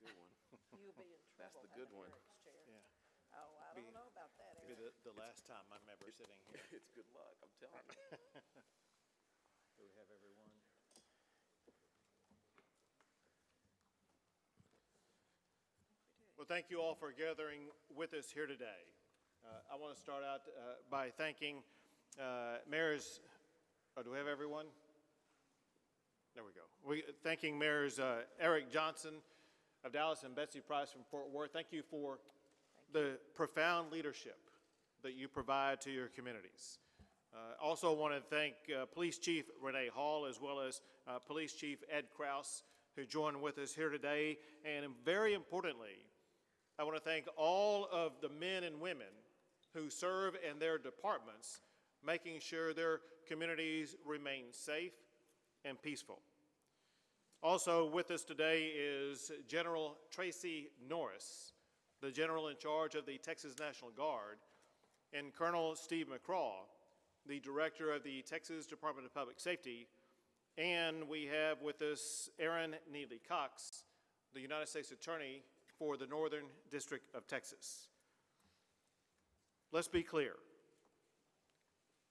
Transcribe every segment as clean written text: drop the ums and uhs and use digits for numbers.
good one. You'll be in trouble. That's the good having one. Eric's chair. Yeah. Oh, I don't know about that, Be Eric. the last time I'm ever sitting here. It's good luck, I'm telling you. Do we have everyone? Well, thank you all for gathering with us here today. I want to start out by thanking mayors. Oh, do we have everyone? There we go. Thanking mayors Eric Johnson of Dallas and Betsy Price from Fort Worth. Thank you for the profound leadership that you provide to your communities. Also want to thank Police Chief Reneé Hall, as well as Police Chief Ed Kraus, who joined with us here today. And very importantly, I want to thank all of the men and women who serve in their departments, making sure their communities remain safe and peaceful. Also with us today is General Tracy Norris, the General in charge of the Texas National Guard, and Colonel Steve McCraw, the Director of the Texas Department of Public Safety. And we have with us Aaron Neely Cox, the United States Attorney for the Northern District of Texas. Let's be clear.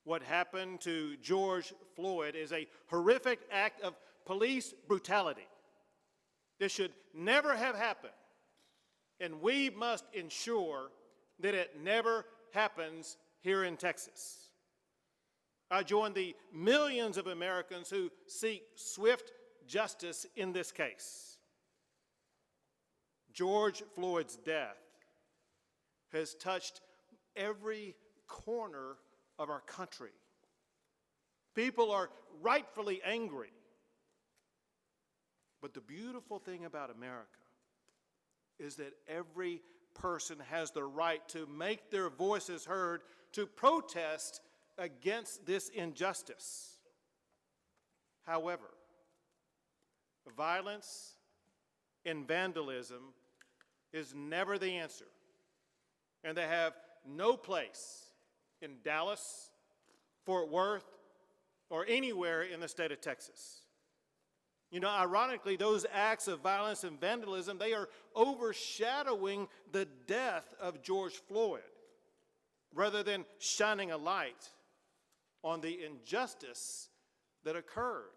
What happened to George Floyd is a horrific act of police brutality. This should never have happened, and we must ensure that it never happens here in Texas. I join the millions of Americans who seek swift justice in this case. George Floyd's death has touched every corner of our country. People are rightfully angry. But the beautiful thing about America is that every person has the right to make their voices heard, to protest against this injustice. However, violence and vandalism is never the answer, and they have no place in Dallas, Fort Worth, or anywhere in the state of Texas. You know, ironically, those acts of violence and vandalism, they are overshadowing the death of George Floyd, rather than shining a light on the injustice that occurred.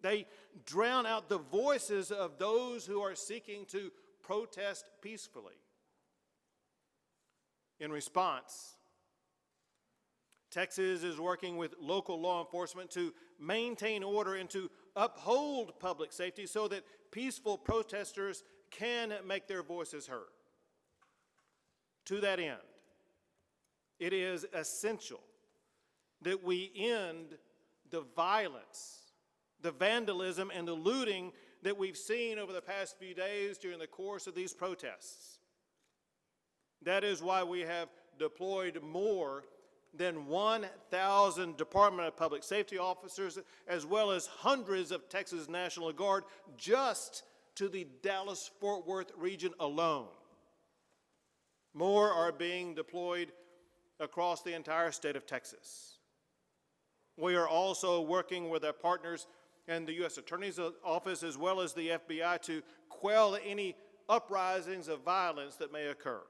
They drown out the voices of those who are seeking to protest peacefully. In response, Texas is working with local law enforcement to maintain order and to uphold public safety so that peaceful protesters can make their voices heard. To that end, it is essential that we end the violence, the vandalism, and the looting that we've seen over the past few days during the course of these protests. That is why we have deployed more than 1,000 Department of Public Safety officers, as well as hundreds of Texas National Guard, just to the Dallas-Fort Worth region alone. More are being deployed across the entire state of Texas. We are also working with our partners in the U.S. Attorney's Office, as well as the FBI, to quell any uprisings of violence that may occur.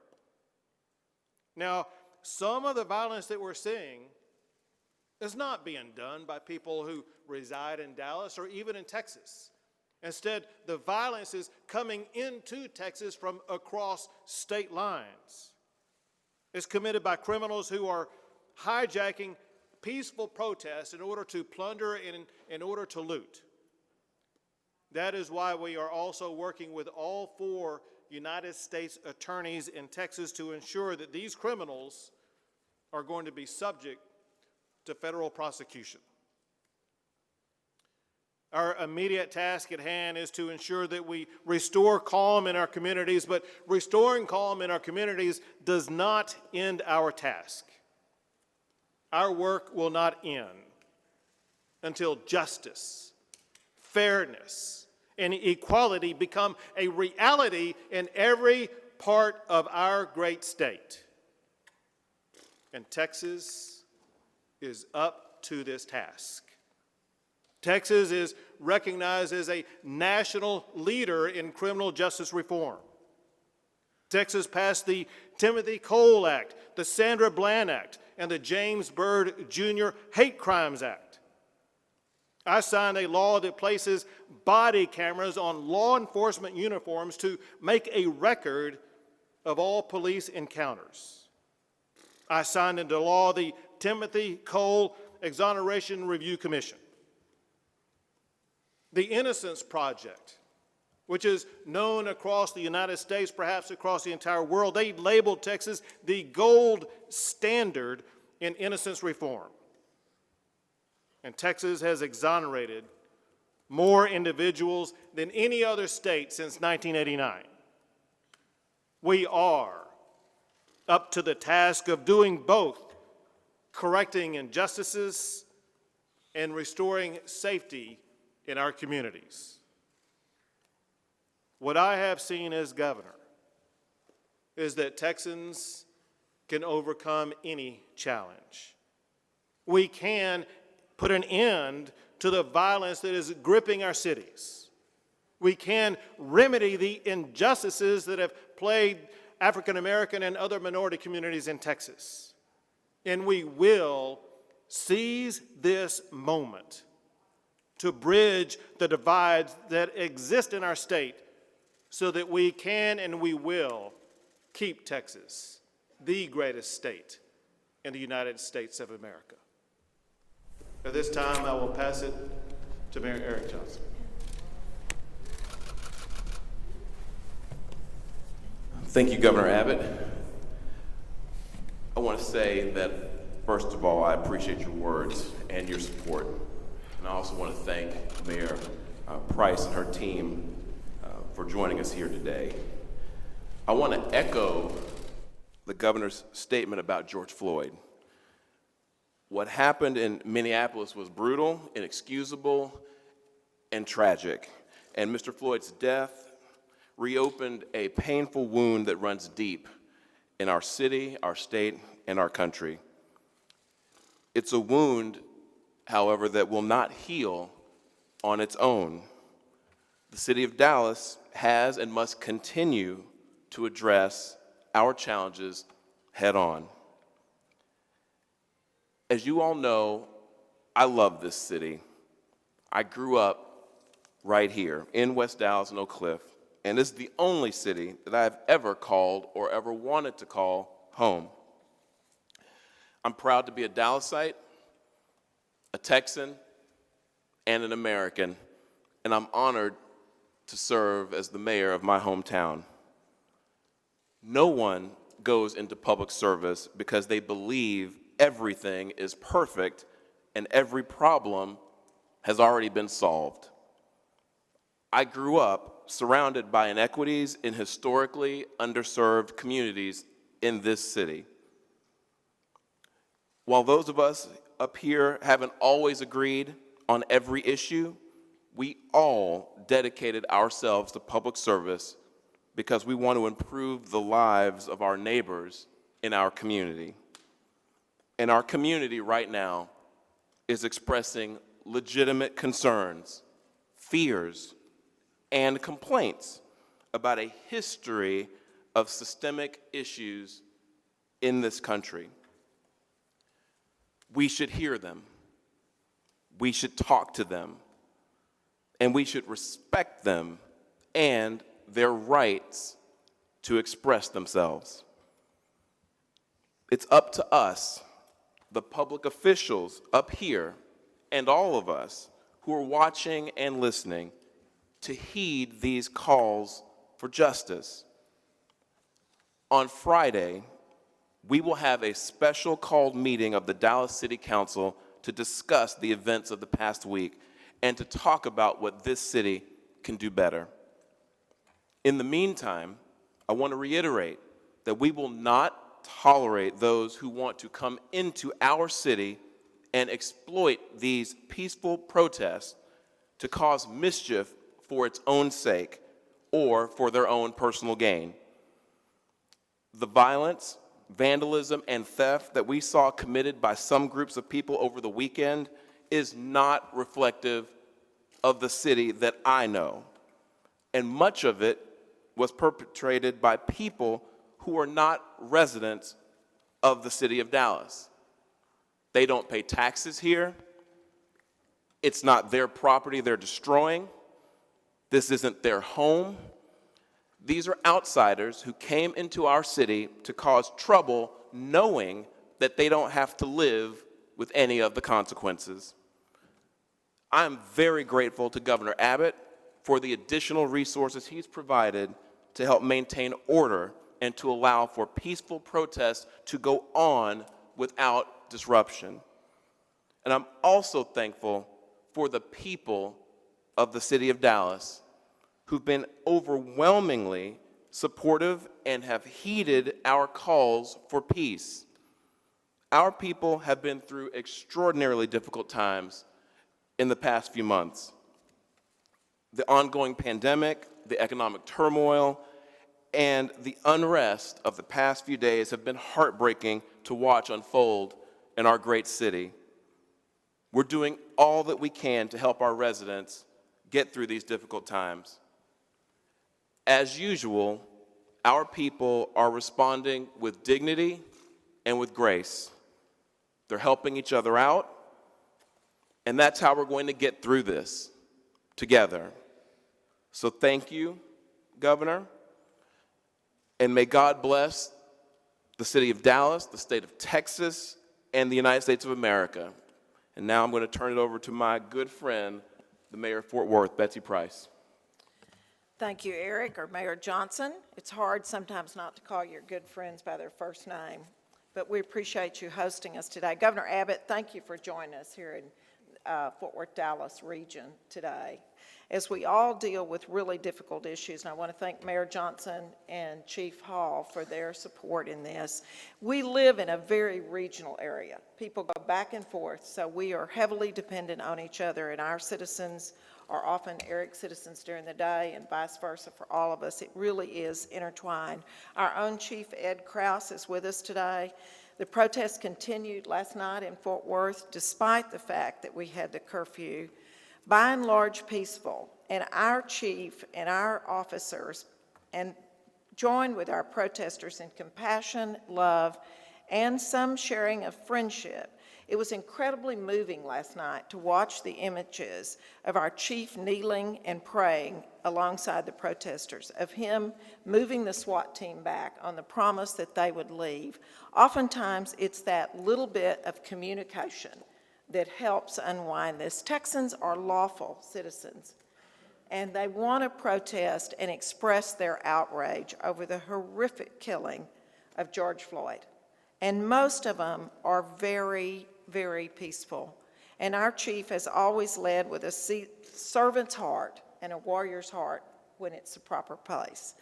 Now, some of the violence that we're seeing is not being done by people who reside in Dallas or even in Texas. Instead, the violence is coming into Texas from across state lines. It's committed by criminals who are hijacking peaceful protests in order to plunder and in order to loot. That is why we are also working with all 4 United States attorneys in Texas to ensure that these criminals are going to be subject to federal prosecution. Our immediate task at hand is to ensure that we restore calm in our communities, but restoring calm in our communities does not end our task. Our work will not end until justice, fairness, and equality become a reality in every part of our great state. And Texas is up to this task. Texas is recognized as a national leader in criminal justice reform. Texas passed the Timothy Cole Act, the Sandra Bland Act, and the James Byrd Jr. Hate Crimes Act. I signed a law that places body cameras on law enforcement uniforms to make a record of all police encounters. I signed into law the Timothy Cole Exoneration Review Commission. The Innocence Project, which is known across the United States, perhaps across the entire world, they labeled Texas the gold standard in innocence reform. And Texas has exonerated more individuals than any other state since 1989. We are up to the task of doing both, correcting injustices and restoring safety in our communities. What I have seen as governor is that Texans can overcome any challenge. We can put an end to the violence that is gripping our cities. We can remedy the injustices that have plagued African American and other minority communities in Texas. And we will seize this moment to bridge the divides that exist in our state so that we can and we will keep Texas the greatest state in the United States of America. At this time, I will pass it to Mayor Eric Johnson. Thank you, Governor Abbott. I want to say that, first of all, I appreciate your words and your support. And I also want to thank Mayor Price and her team for joining us here today. I want to echo the governor's statement about George Floyd. What happened in Minneapolis was brutal, inexcusable, and tragic. And Mr. Floyd's death reopened a painful wound that runs deep in our city, our state, and our country. It's a wound, however, that will not heal on its own. The city of Dallas has and must continue to address our challenges head on. As you all know, I love this city. I grew up right here in West Dallas and Oak Cliff, and it's the only city that I've ever called or ever wanted to call home. I'm proud to be a Dallasite, a Texan, and an American, and I'm honored to serve as the mayor of my hometown. No one goes into public service because they believe everything is perfect and every problem has already been solved. I grew up surrounded by inequities in historically underserved communities in this city. While those of us up here haven't always agreed on every issue, we all dedicated ourselves to public service because we want to improve the lives of our neighbors in our community. And our community right now is expressing legitimate concerns, fears, and complaints about a history of systemic issues in this country. We should hear them. We should talk to them. And we should respect them and their rights to express themselves. It's up to us, the public officials up here, and all of us who are watching and listening, to heed these calls for justice. On Friday, we will have a special called meeting of the Dallas City Council to discuss the events of the past week and to talk about what this city can do better. In the meantime, I want to reiterate that we will not tolerate those who want to come into our city and exploit these peaceful protests to cause mischief for its own sake or for their own personal gain. The violence, vandalism, and theft that we saw committed by some groups of people over the weekend is not reflective of the city that I know, and much of it was perpetrated by people who are not residents of the city of Dallas. They don't pay taxes here. It's not their property they're destroying. This isn't their home. These are outsiders who came into our city to cause trouble, knowing that they don't have to live with any of the consequences. I'm very grateful to Governor Abbott for the additional resources he's provided to help maintain order and to allow for peaceful protests to go on without disruption. And I'm also thankful for the people of the city of Dallas who've been overwhelmingly supportive and have heeded our calls for peace. Our people have been through extraordinarily difficult times in the past few months. The ongoing pandemic, the economic turmoil, and the unrest of the past few days have been heartbreaking to watch unfold in our great city. We're doing all that we can to help our residents get through these difficult times. As usual, our people are responding with dignity and with grace. They're helping each other out, and that's how we're going to get through this together. So thank you, Governor, and may God bless the city of Dallas, the state of Texas, and the United States of America. And now I'm going to turn it over to my good friend, the Mayor of Fort Worth, Betsy Price. Thank you, Eric, or Mayor Johnson. It's hard sometimes not to call your good friends by their first name, but we appreciate you hosting us today. Governor Abbott, thank you for joining us here in Fort Worth, Dallas region today. As we all deal with really difficult issues, and I want to thank Mayor Johnson and Chief Hall for their support in this. We live in a very regional area. People go back and forth, so we are heavily dependent on each other, and our citizens are often Eric's citizens during the day and vice versa for all of us. It really is intertwined. Our own Chief Ed Kraus is with us today. The protests continued last night in Fort Worth despite the fact that we had the curfew, by and large peaceful, and our chief and our officers and joined with our protesters in compassion, love, and some sharing of friendship. It was incredibly moving last night to watch the images of our chief kneeling and praying alongside the protesters, of him moving the SWAT team back on the promise that they would leave. Oftentimes, it's that little bit of communication that helps unwind this. Texans are lawful citizens, and they want to protest and express their outrage over the horrific killing of George Floyd. And most of them are very, very peaceful. And our chief has always led with a servant's heart and a warrior's heart when it's the proper place.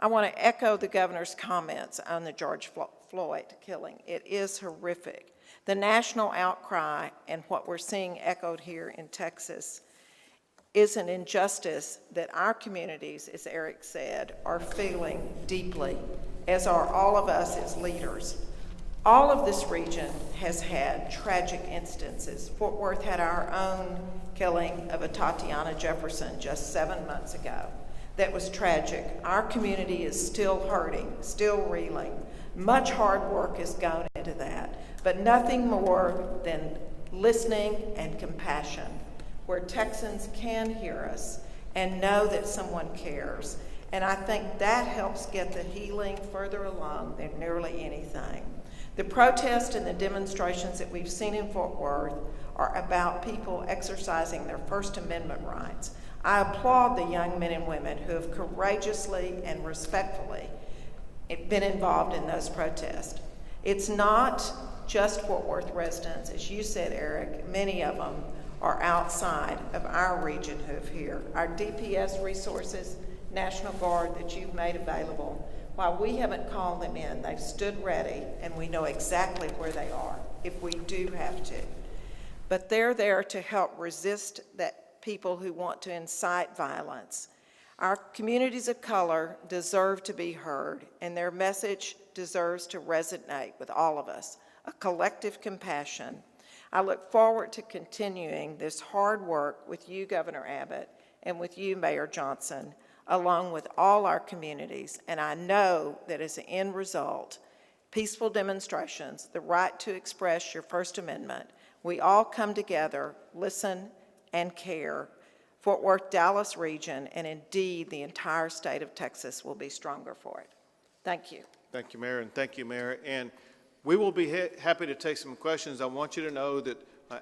I want to echo the governor's comments on the George Floyd killing. It is horrific. The national outcry and what we're seeing echoed here in Texas is an injustice that our communities, as Eric said, are feeling deeply, as are all of us as leaders. All of this region has had tragic instances. Fort Worth had our own killing of a Tatiana Jefferson just 7 months ago. That was tragic. Our community is still hurting, still reeling. Much hard work has gone into that, but nothing more than listening and compassion, where Texans can hear us and know that someone cares. And I think that helps get the healing further along than nearly anything. The protests and the demonstrations that we've seen in Fort Worth are about people exercising their First Amendment rights. I applaud the young men and women who have courageously and respectfully been involved in those protests. It's not just Fort Worth residents, as you said, Eric. Many of them are outside of our region who are here. Our DPS resources, National Guard that you've made available, while we haven't called them in, they've stood ready, and we know exactly where they are if we do have to. But they're there to help resist that people who want to incite violence. Our communities of color deserve to be heard, and their message deserves to resonate with all of us, a collective compassion. I look forward to continuing this hard work with you, Governor Abbott, and with you, Mayor Johnson, along with all our communities, and I know that as an end result, peaceful demonstrations, the right to express your First Amendment, we all come together, listen, and care. Fort Worth, Dallas region, and indeed the entire state of Texas will be stronger for it. Thank you. Thank you, Mayor, and thank you, Mayor. And we will be happy to take some questions. I want you to know that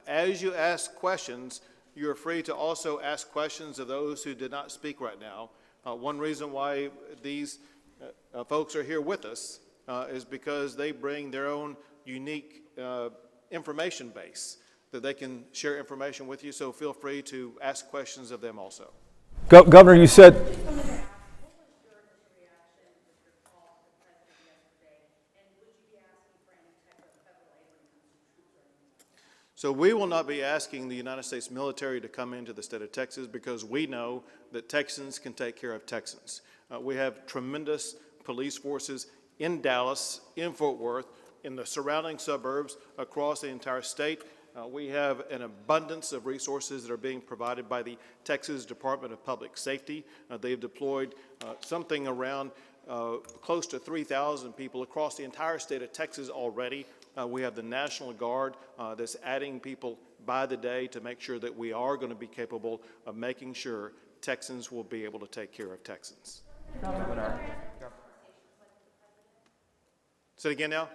as you ask questions, you're free to also ask questions of those who did not speak right now. One reason why these folks are here with us is because they bring their own unique information base that they can share information with you, so feel free to ask questions of them also. Governor, you said... So we will not be asking the United States military to come into the state of Texas because we know that Texans can take care of Texans. We have tremendous police forces in Dallas, in Fort Worth, in the surrounding suburbs, across the entire state. We have an abundance of resources that are being provided by the Texas Department of Public Safety. They've deployed something around close to 3,000 people across the entire state of Texas already. We have the National Guard that's adding people by the day to make sure that we are going to be capable of making sure Texans will be able to take care of Texans. Governor. Say it again now.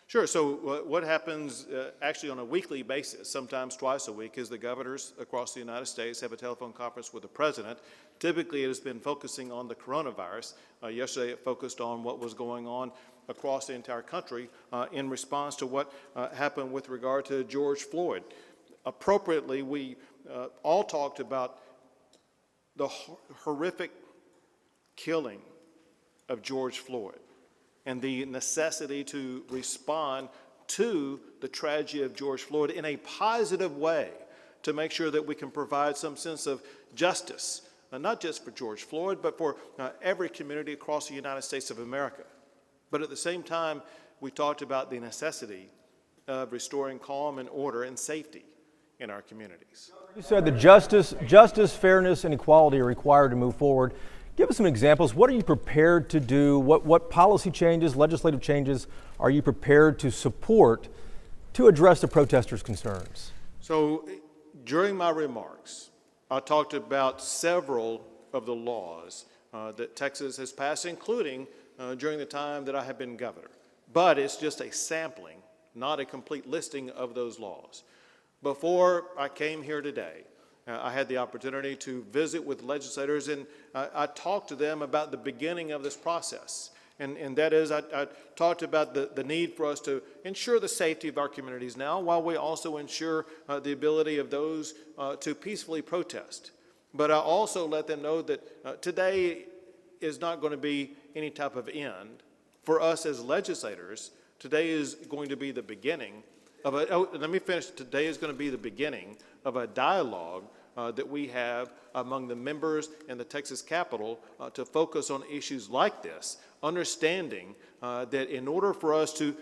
Sure. So what happens actually on a weekly basis, sometimes twice a week, is the governors across the United States have a telephone conference with the president. Typically, it has been focusing on the coronavirus. Yesterday, it focused on what was going on across the entire country in response to what happened with regard to George Floyd. Appropriately, we all talked about the horrific killing of George Floyd and the necessity to respond to the tragedy of George Floyd in a positive way to make sure that we can provide some sense of justice, not just for George Floyd, but for every community across the United States of America. But at the same time, we talked about the necessity of restoring calm and order and safety in our communities. You said that justice, fairness, and equality are required to move forward. Give us some examples. What are you prepared to do? What policy changes, legislative changes are you prepared to support to address the protesters' concerns? So during my remarks, I talked about several of the laws that Texas has passed, including during the time that I have been governor. But it's just a sampling, not a complete listing of those laws. Before I came here today, I had the opportunity to visit with legislators, and I talked to them about the beginning of this process. And that is, I talked about the need for us to ensure the safety of our communities now, while we also ensure the ability of those to peacefully protest. But I also let them know that today is not going to be any type of end. For us as legislators, today is going to be the beginning of Today is going to be the beginning of a dialogue that we have among the members in the Texas Capitol to focus on issues like this, understanding that in order for us to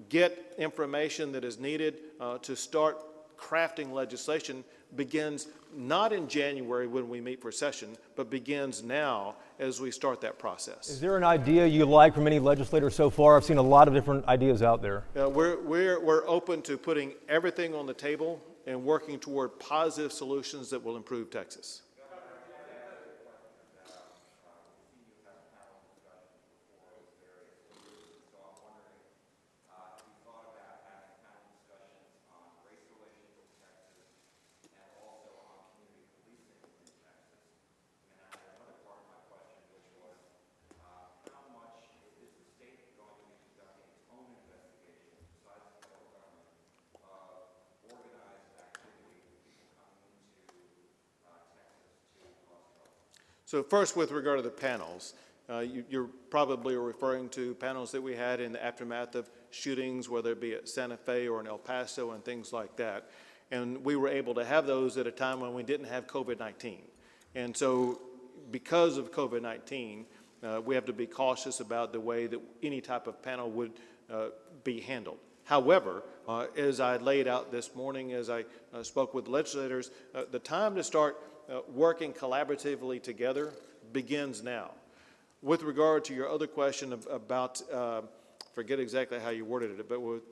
get information that is needed to start crafting legislation begins not in January when we meet for session, but begins now as we start that process. Is there an idea you like from any legislator so far? I've seen a lot of different ideas out there. We're open to putting everything on the table and working toward positive solutions that will improve Texas. So first, with regard to the panels, you're probably referring to panels that we had in the aftermath of shootings, whether it be at Santa Fe or in El Paso and things like that. And we were able to have those at a time when we didn't have COVID-19. And so because of COVID-19, we have to be cautious about the way that any type of panel would be handled. However, as I laid out this morning, as I spoke with legislators, the time to start working collaboratively together begins now. With regard to your other question about, forget exactly how you worded it, but with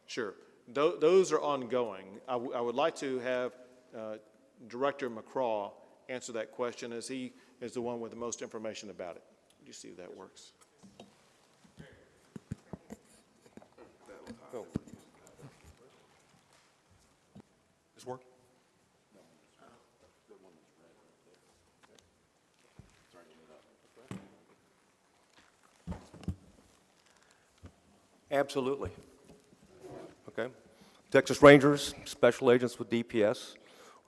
sure. Those are ongoing. I would like to have Director McCraw answer that question, as he is the one with the most information about it. You see if that works. Oh. This work? Absolutely. Okay. Texas Rangers, special agents with DPS,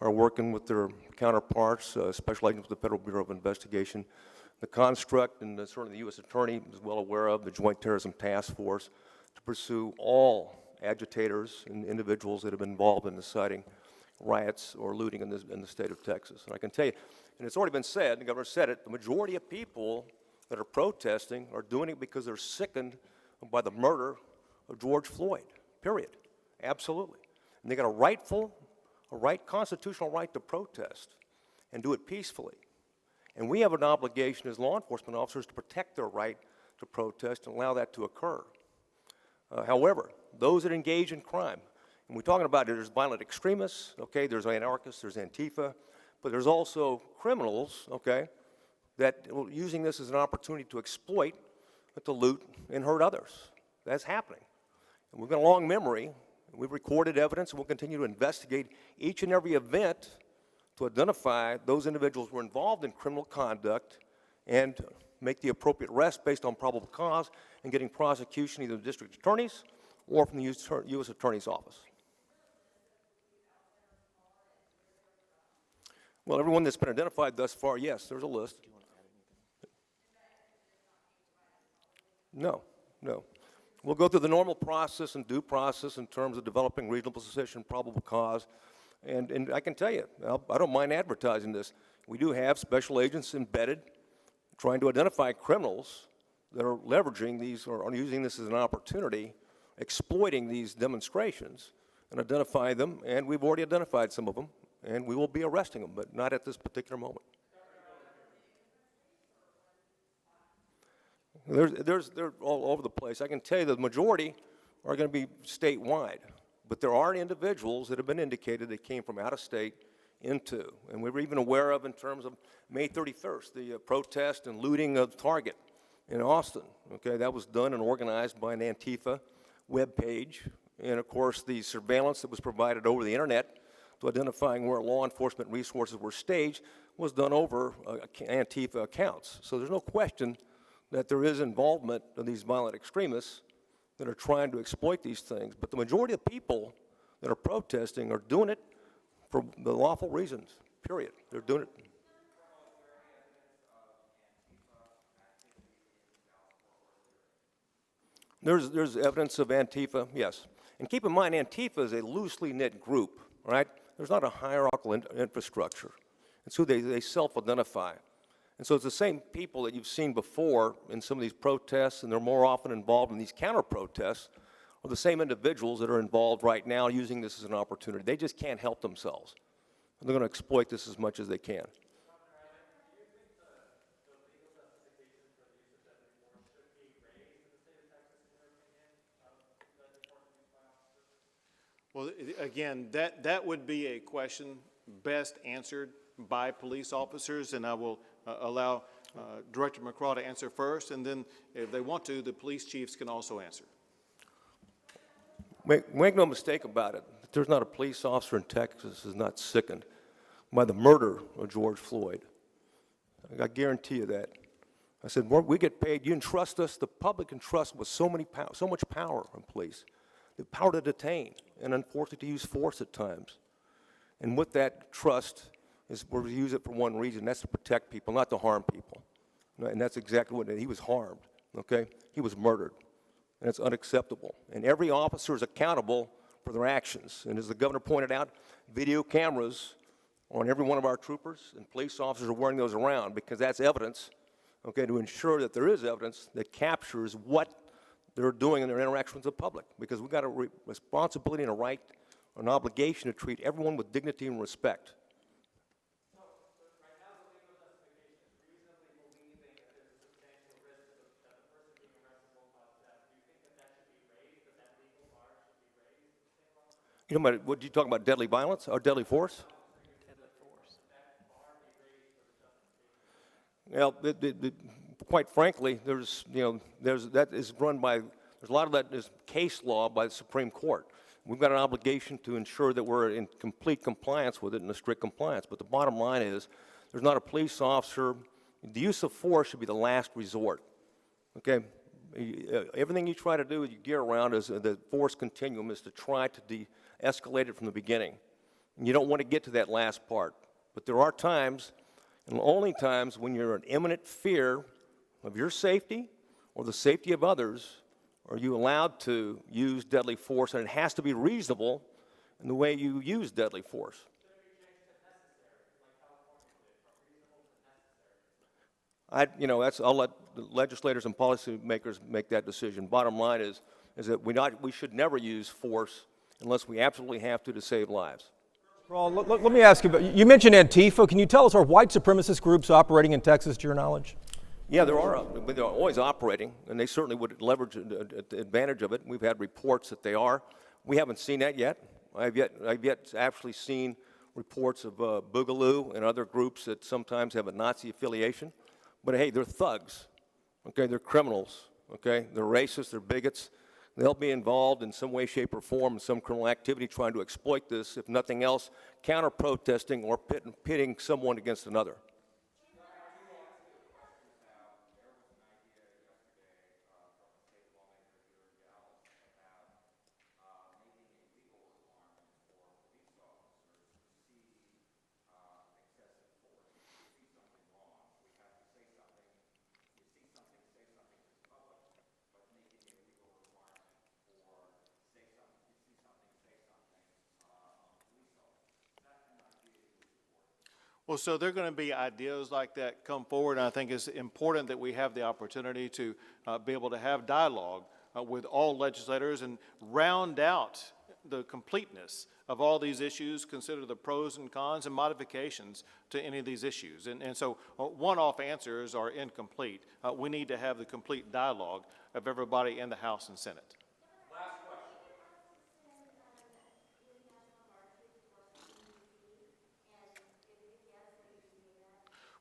are working with their counterparts, special agents with the Federal Bureau of Investigation. The construct, and certainly the U.S. Attorney is well aware of, the Joint Terrorism Task Force, to pursue all agitators and individuals that have been involved in inciting riots or looting in the state of Texas. And I can tell you, and it's already been said, the governor said it, the majority of people that are protesting are doing it because they're sickened by the murder of George Floyd, period. Absolutely. And they got a constitutional right to protest and do it peacefully. And we have an obligation as law enforcement officers to protect their right to protest and allow that to occur. However, those that engage in crime, and we're talking about there's violent extremists, okay, there's anarchists, there's Antifa, but there's also criminals, okay, that are using this as an opportunity to exploit, to loot, and hurt others. That's happening. And we've got a long memory. We've recorded evidence, and we'll continue to investigate each and every event to identify those individuals who were involved in criminal conduct and make the appropriate arrest based on probable cause and getting prosecution either the district attorneys or from the U.S. Attorney's Office. Well, everyone that's been identified thus far, yes, there's a list. No. We'll go through the normal process and due process in terms of developing reasonable suspicion, probable cause, and I can tell you, I don't mind advertising this. We do have special agents embedded trying to identify criminals that are leveraging these or are using this as an opportunity, exploiting these demonstrations, and identify them, and we've already identified some of them, and we will be arresting them, but not at this particular moment. They're all over the place. I can tell you the majority are going to be statewide, but there are individuals that have been indicated that came from out of state into, and we were even aware of in terms of May 31st, the protest and looting of Target in Austin. Okay, that was done and organized by an Antifa webpage, and of course the surveillance that was provided over the internet to identifying where law enforcement resources were staged was done over Antifa accounts. So there's no question that there is involvement of these violent extremists that are trying to exploit these things. But the majority of people that are protesting are doing it for the lawful reasons, period. They're doing it. There's evidence of Antifa, yes. And keep in mind, Antifa is a loosely knit group, right? There's not a hierarchical infrastructure. It's who they self-identify. And so it's the same people that you've seen before in some of these protests, and they're more often involved in these counter-protests, are the same individuals that are involved right now using this as an opportunity. They just can't help themselves. And they're going to exploit this as much as they can. Well, again, that would be a question best answered by police officers, and I will allow Director McCraw to answer first, and then if they want to, the police chiefs can also answer. Make no mistake about it. There's not a police officer in Texas who's not sickened by the murder of George Floyd. I guarantee you that. I said, we get paid. You entrust us. The public entrusts with so much power in police. The power to detain and, unfortunately, to use force at times. And with that trust, we use it for one reason. That's to protect people, not to harm people. And that's exactly what he was harmed. Okay, he was murdered, and it's unacceptable. And every officer is accountable for their actions. And as the governor pointed out, video cameras on every one of our troopers, and police officers are wearing those around because that's evidence, okay, to ensure that there is evidence that captures what they're doing in their interaction with the public. Because we've got a responsibility and a right, an obligation to treat everyone with dignity and respect. You know, what you talking about? Deadly violence or deadly force? Well, quite frankly, there's that is run by, there's a lot of that is case law by the Supreme Court. We've got an obligation to ensure that we're in complete compliance with it and a strict compliance. But the bottom line is, there's not a police officer. The use of force should be the last resort. Okay. Everything you try to do with your gear around is the force continuum is to try to de-escalate it from the beginning. And you don't want to get to that last part. But there are times, and only times, when you're in imminent fear of your safety or the safety of others, are you allowed to use deadly force, and it has to be reasonable in the way you use deadly force. I'll let the legislators and policymakers make that decision. Bottom line is that we should never use force unless we absolutely have to save lives. McCraw, let me ask you, you mentioned Antifa. Can you tell us, are white supremacist groups operating in Texas, to your knowledge? Yeah, they're always operating, and they certainly would leverage advantage of it. We've had reports that they are. We haven't seen that yet. I've yet actually seen reports of Boogaloo and other groups that sometimes have a Nazi affiliation. But hey, they're thugs, okay? They're criminals, okay? They're racists, they're bigots. They'll be involved in some way, shape, or form in some criminal activity trying to exploit this, if nothing else, counter-protesting or pitting someone against another. Well, so there are going to be ideas like that come forward, and I think it's important that we have the opportunity to be able to have dialogue with all legislators and round out the completeness of all these issues, consider the pros and cons and modifications to any of these issues. And so one-off answers are incomplete. We need to have the complete dialogue of everybody in the House and Senate.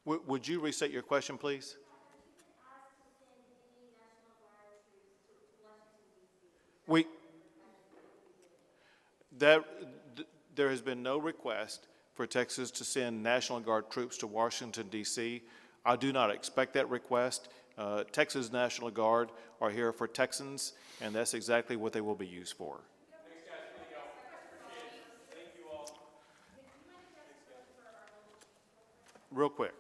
Would you restate your question, please? There has been no request for Texas to send National Guard troops to Washington, D.C. I do not expect that request. Texas National Guard are here for Texans, and that's exactly what they will be used for. Real quick.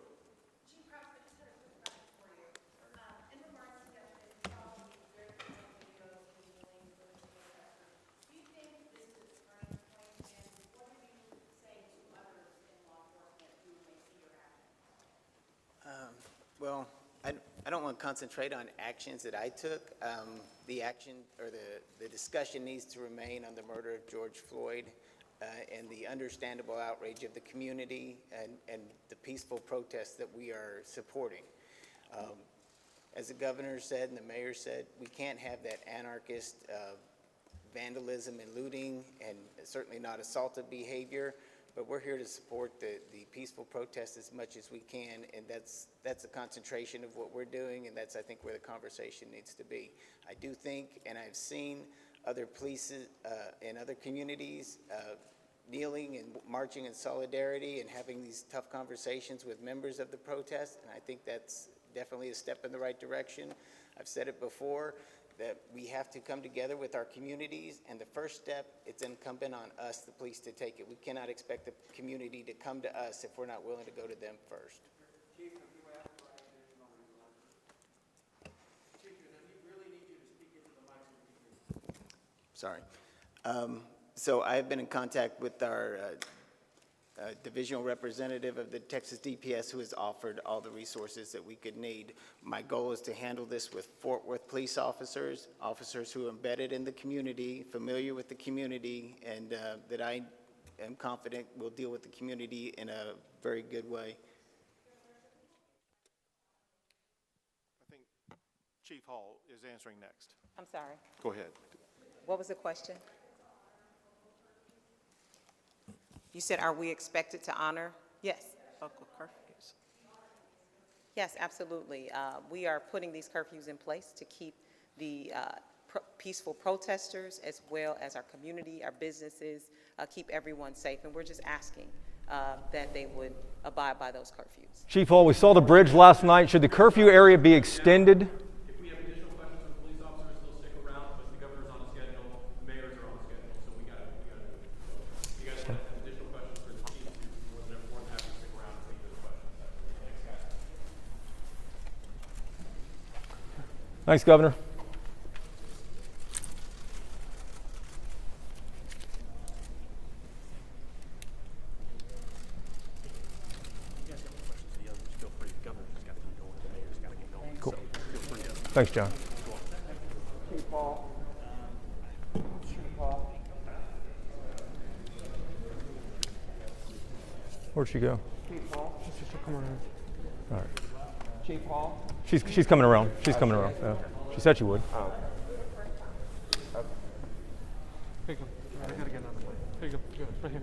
Well, I don't want to concentrate on actions that I took. The action or the discussion needs to remain on the murder of George Floyd and the understandable outrage of the community and the peaceful protests that we are supporting. As the governor said and the mayor said, we can't have that anarchist vandalism and looting and certainly not assaultive behavior. But we're here to support the peaceful protest as much as we can, and that's a concentration of what we're doing, and that's, I think, where the conversation needs to be. I do think, and I've seen other police in other communities kneeling and marching in solidarity and having these tough conversations with members of the protest, and I think that's definitely a step in the right direction. I've said it before, that we have to come together with our communities, and the first step, it's incumbent on us, the police, to take it. We cannot expect the community to come to us if we're not willing to go to them first. Chief, if you ask for additional resources. Chief, we really need you to speak into the microphone. Sorry. So I've been in contact with our divisional representative of the Texas DPS who has offered all the resources that we could need. My goal is to handle this with Fort Worth police officers, officers who are embedded in the community, familiar with the community, and that I am confident will deal with the community in a very good way. I think Chief Hall is answering next. I'm sorry. Go ahead. What was the question? You said, are we expected to honor? Yes. Local curfews. Yes, absolutely. We are putting these curfews in place to keep the peaceful protesters as well as our community, our businesses, keep everyone safe. And we're just asking that they would abide by those curfews. Chief Hall, we saw the bridge last night. Should the curfew area be extended? If we have additional questions from police officers, they'll stick around, but the governor's on schedule, the mayors are on schedule, so we got to do it. So you guys have additional questions for the chief, we're more than happy to stick around and take those questions. Thanks, guys. Thanks, Governor. Cool. Thanks, John. Chief Hall. Where'd she go? Chief Hall. She's coming around. All right. Chief Hall. She's coming around. She's coming around. Yeah. She said she would. Here you go. I gotta get another way. Here you go. Good. Right here.